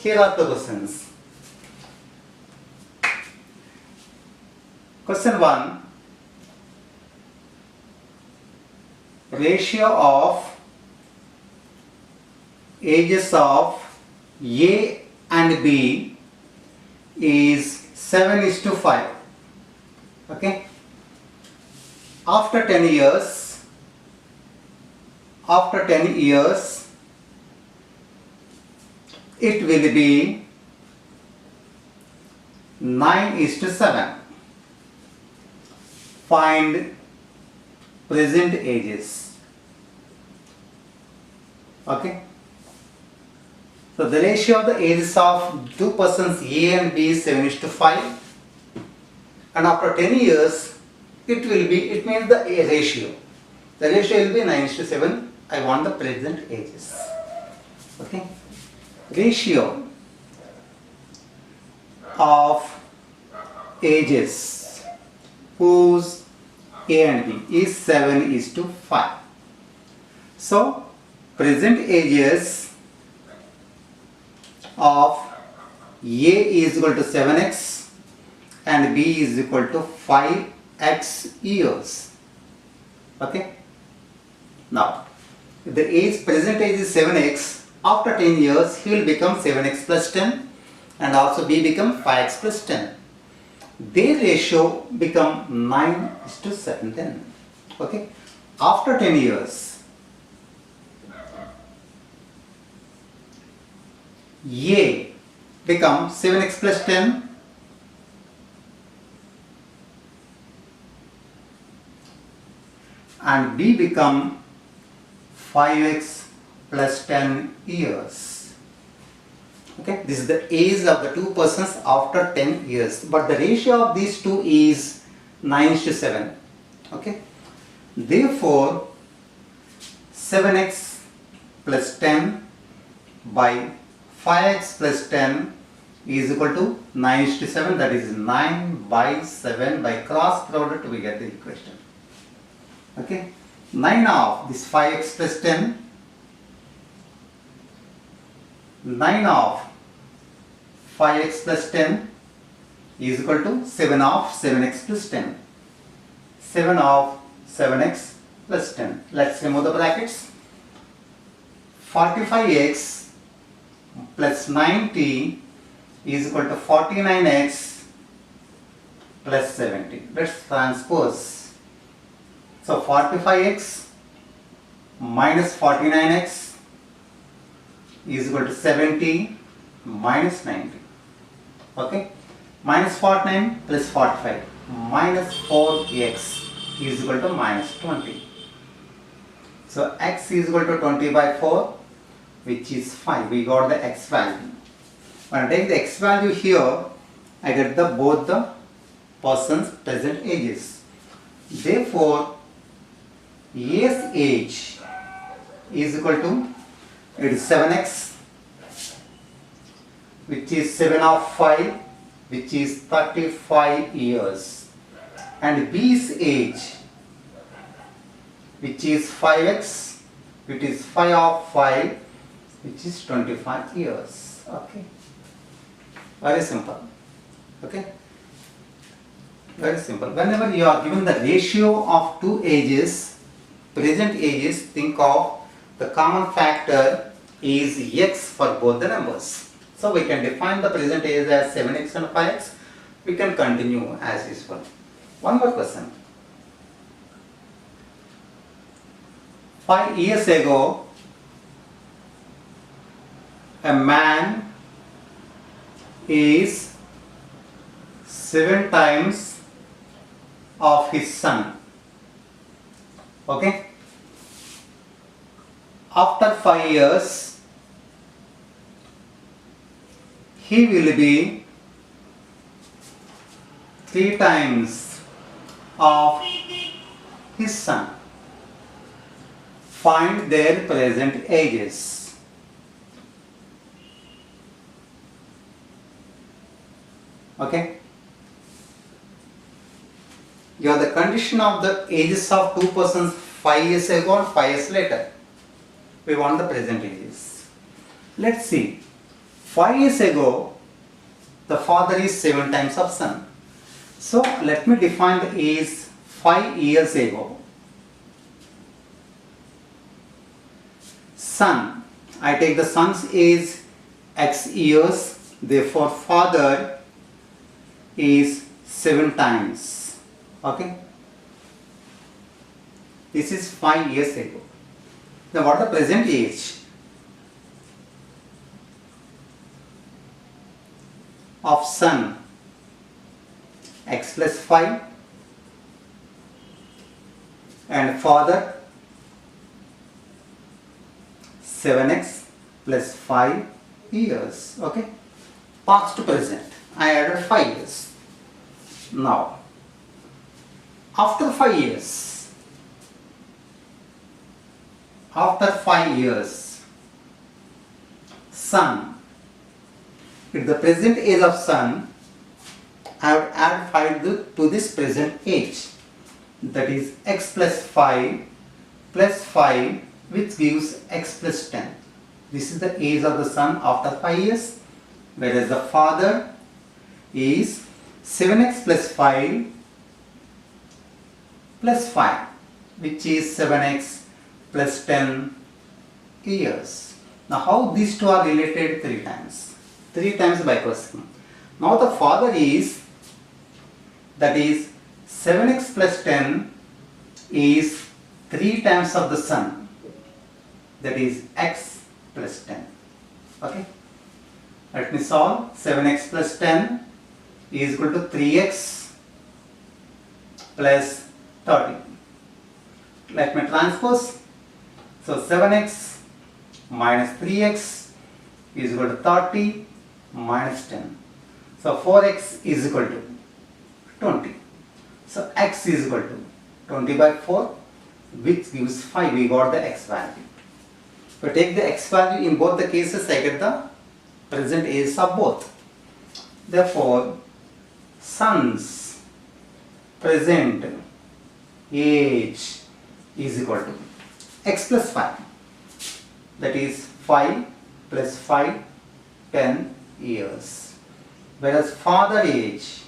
Here are the questions. Question 1. Ratio of ages of A and B is 7:5. Okay. After 10 years, it will be 9:7. Find present ages. Okay. So the ratio of the ages of two persons A and B is 7:5, and after 10 years it means the ratio. The ratio will be 9:7. I want the present ages. Okay. Ratio of ages whose A and B is 7:5. So present ages of A is equal to 7x and B is equal to 5x years. Okay. Now, if the present age is 7x, after 10 years he will become 7x plus 10 and also B become 5x plus 10. Their ratio become 9:7 then. Okay. After 10 years, A become 7x plus 10 and B become 5x plus 10 years. Okay, this is the age of the two persons after 10 years, but the ratio of these two is 9:7. Okay, therefore 7x plus 10 by 5x plus 10 is equal to 9:7, that is 9 by 7. By cross product we get the equation. Okay, 9 of this 5x plus 10, 9 of 5x plus 10 is equal to 7 of 7x plus 10, 7 of 7x plus 10. Let's remove the brackets. 45x plus 90 is equal to 49x plus 70. Let's transpose. So 45x minus 49x is equal to 70 minus 90. Okay. Minus 49 plus 45 minus 4x is equal to minus 20. So x is equal to 20 by 4, which is 5. We got the x value. When I take the x value here, I get both the person's present ages. Therefore, A's age is equal to, it is 7x, which is 7 of 5, which is 35 years, and B's age, which is 5x, which is 5 of 5, which is 25 years. Okay, very simple. Okay, very simple. Whenever you are given the ratio of two ages, present ages, think of the common factor is x for both the numbers. So we can define the present age as 7x and 5x. We can continue as usual. One more question. 5 years ago, a man is 7 times of his son. Okay. After 5 years, he will be 3 times of his son. Find their present ages. Okay. You have the condition of the ages of two persons 5 years ago and 5 years later. We want the present ages. Let's see. 5 years ago, the father is 7 times of son. So let me define the age 5 years ago. Son, I take the son's age x years, therefore father is 7 times. Okay. This is 5 years ago. Now what is the present age of son? X plus 5 and father 7x plus 5 years. Okay. Past to present. I added 5 years. Now, after 5 years, son, with the present age of son, I would add 5 to this present age. That is x plus 5 plus 5, which gives x plus 10. This is the age of the son after 5 years, whereas the father is 7x plus 5 plus 5, which is 7x plus 10 years. Now how these two are related? 3 times. 3 times by question. Now the father is, that is 7x plus 10 is 3 times of the son, that is x plus 10. Okay. Let me solve. 7x plus 10 is equal to 3x plus 30. Let me transpose. So 7x minus 3x is equal to 30 minus 10. So 4x is equal to 20. So x is equal to 20 by 4, which gives 5. We got the x value. If I take the x value in both the cases, I get the present age of both. Therefore, son's present age is equal to x plus 5. That is 5 plus 5, 10 years. Whereas father age,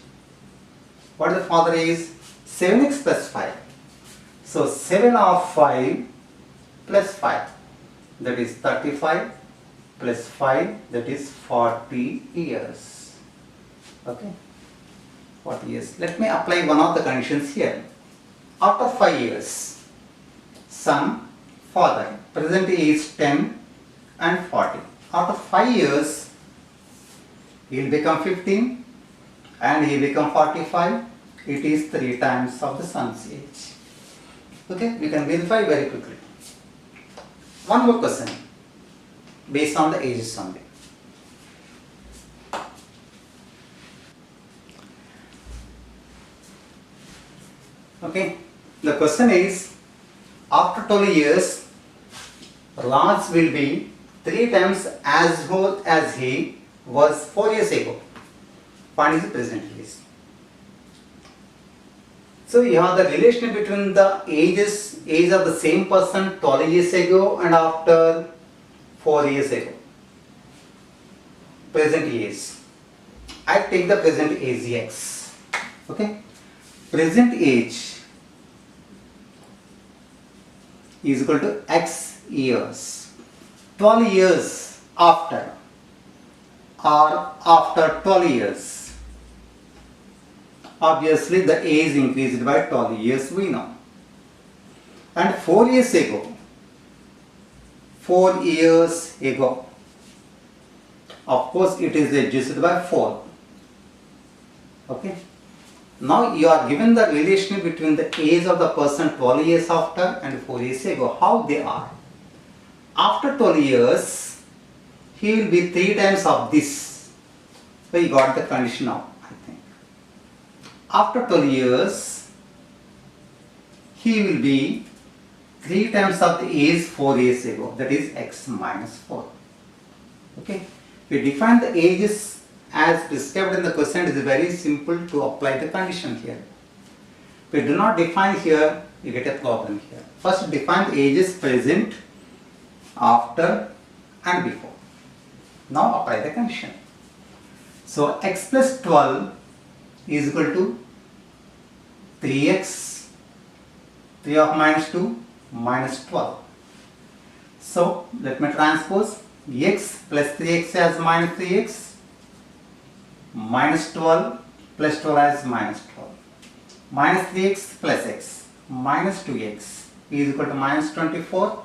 what is the father age? 7x plus 5. So 7 of 5 plus 5, that is 35 plus 5, that is 40 years. Okay, 40 years. Let me apply one of the conditions here. After 5 years, son, father, present age 10 and 40. After 5 years, he will become 15 and he will become 45. It is 3 times of the son's age. Okay, we can verify very quickly. One more question based on the ages only. Okay, the question is, after 12 years, Raj will be 3 times as old as he was 4 years ago. Find his present age. So you have the relation between the age of the same person 12 years ago and after 4 years ago. Present age. I take the present age x. Okay. Present age is equal to x years. 12 years after, or after 12 years. Obviously the age increased by 12 years, we know. And 4 years ago, 4 years ago, of course it is adjusted by 4. Okay. Now you are given the relation between the age of the person 12 years after and 4 years ago, how they are. After 12 years, he will be 3 times of this. So you got the condition now, I think. After 12 years, he will be 3 times of the age 4 years ago, that is x minus 4. Okay. We define the ages as described in the question. It is very simple to apply the condition here. If we do not define here, you get a problem here. First define the ages present, after and before. Now apply the condition. So x plus 12 is equal to 3x, 3 of minus 2, minus 12. So let me transpose x plus 3x as minus 3x, minus 12 plus 12 as minus 12. Minus 3x plus x minus 2x is equal to minus 24,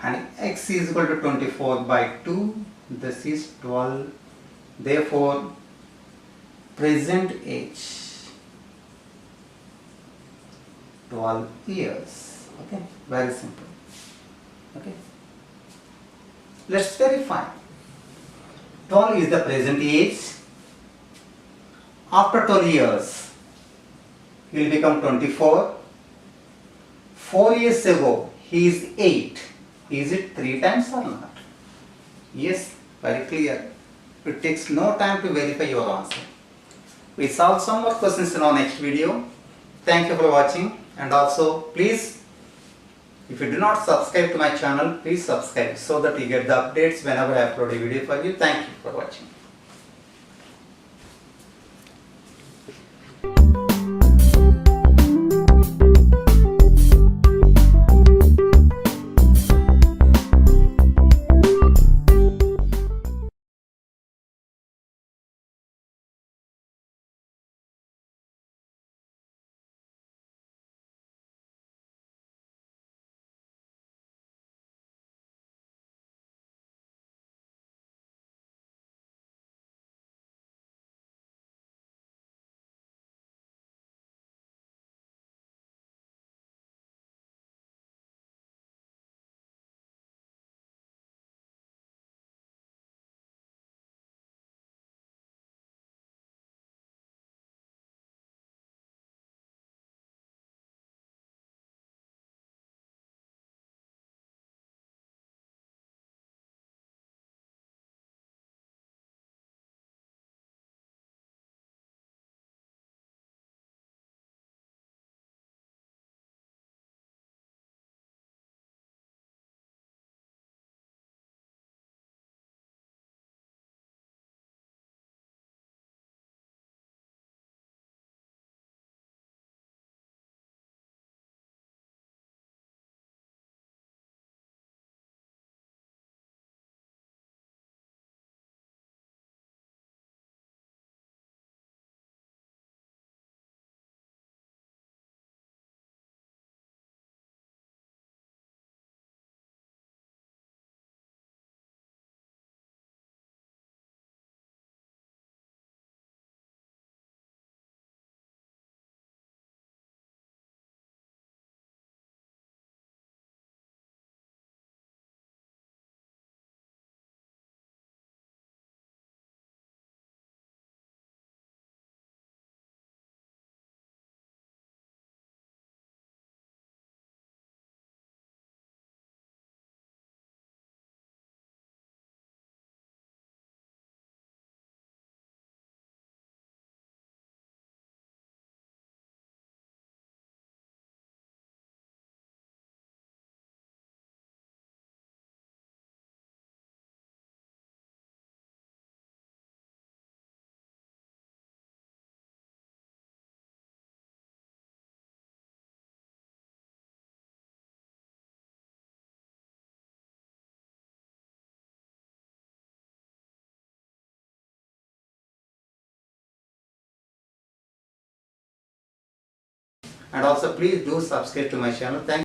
and x is equal to 24 by 2, this is 12. Therefore present age 12 years. Okay, very simple. Okay, let's verify. 12 is the present age. After 12 years he will become 24. 4 years ago he is 8. Is it 3 times or not? Yes, very clear. It takes no time to verify your answer. We solve some more questions in our next video. Thank you for watching, and also please, if you do not subscribe to my channel, please subscribe so that you get the updates whenever I upload a video for you. Thank you for watching. And also please do subscribe to my channel. Thank